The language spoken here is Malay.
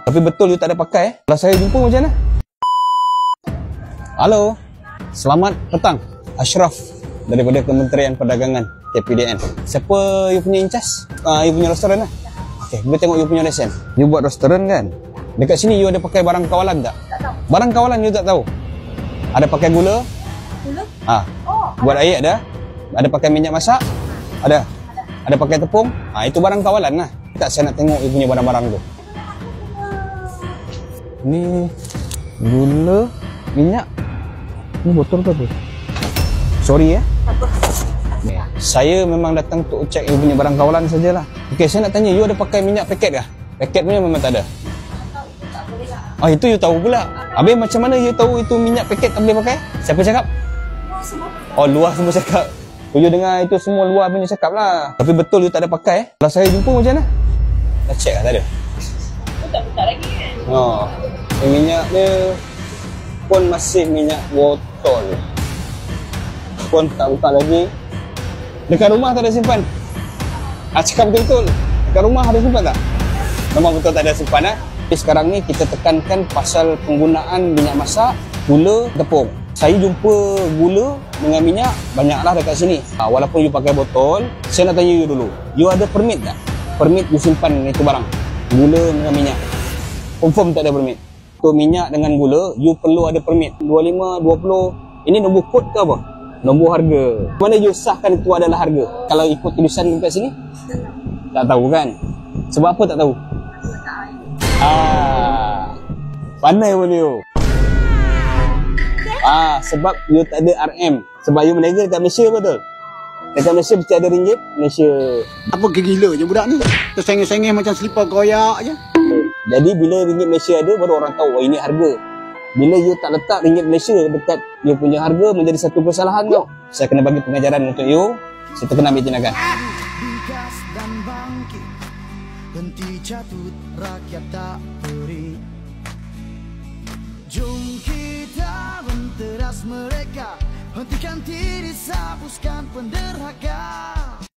Tapi betul you tak ada pakai. Kalau saya jumpa macam mana? Halo. Selamat petang. Ashraf daripada Kementerian Perdagangan KPDN. Siapa you punya incas? You punya restoran lah. Okey, boleh tengok you punya lesen. You buat restoran kan? Dekat sini you ada pakai barang kawalan tak? Tak tahu. Barang kawalan you tak tahu? Ada pakai gula? Gula? Buat air ada? Ada pakai minyak masak? Ada. Ada pakai tepung? Itu barang kawalan lah. Tak, saya nak tengok you punya barang-barang tu. Ni gula, minyak. Ni botol ke apa? Sorry ya. Apa? Saya memang datang untuk cek you punya barang kawalan sajalah. Okey, saya nak tanya, you ada pakai minyak paket kah? Paket punya memang tak ada. Itu you tahu pula. Habis macam mana you tahu itu minyak paket tak boleh pakai? Siapa cakap? Luar semua cakap. You dengar itu semua luar punya cakap lah. Tapi betul you tak ada pakai. Kalau saya jumpa macam mana? Dah check lah, tak ada. Tak buka lagi kan? Minyak dia pun masih minyak botol. Pun tak buka lagi. Dekat rumah tak ada simpan? Cakap betul-betul. Dekat rumah ada simpan tak? Memang betul tak ada simpan lah. Tapi sekarang ni kita tekankan pasal penggunaan minyak masak, gula, tepung. Saya jumpa gula dengan minyak banyaklah dekat sini. Walaupun you pakai botol, saya nak tanya you dulu. You ada permit tak? Permit you simpan itu barang. Gula dengan minyak. Confirm tak ada permit. Untuk minyak dengan gula, you perlu ada permit. 25, 20. Ini nombor kod ke apa? Nombor harga. Mana you sahkan itu adalah harga? Kalau ikut tulisan dekat sini? Tak tahu kan? Sebab apa tak tahu? Pandai pun you. Sebab you tak ada RM. Sebab you meniaga dekat Malaysia, betul? Dekat Malaysia mesti ada ringgit Malaysia. Apa gila je budak ni? Tersengih-sengih macam selipar koyak je. Jadi bila ringgit Malaysia ada, baru orang tahu ini harga. Bila you tak letak ringgit Malaysia dekat you punya harga, menjadi satu kesalahan tau. Saya kena bagi pengajaran untuk you. Saya terkena ambil tindakan. Digas dan bangkit, henti jatuh rakyat tak beri. Jom kita menteras mereka, hentikan diri, hapuskan penderhakan.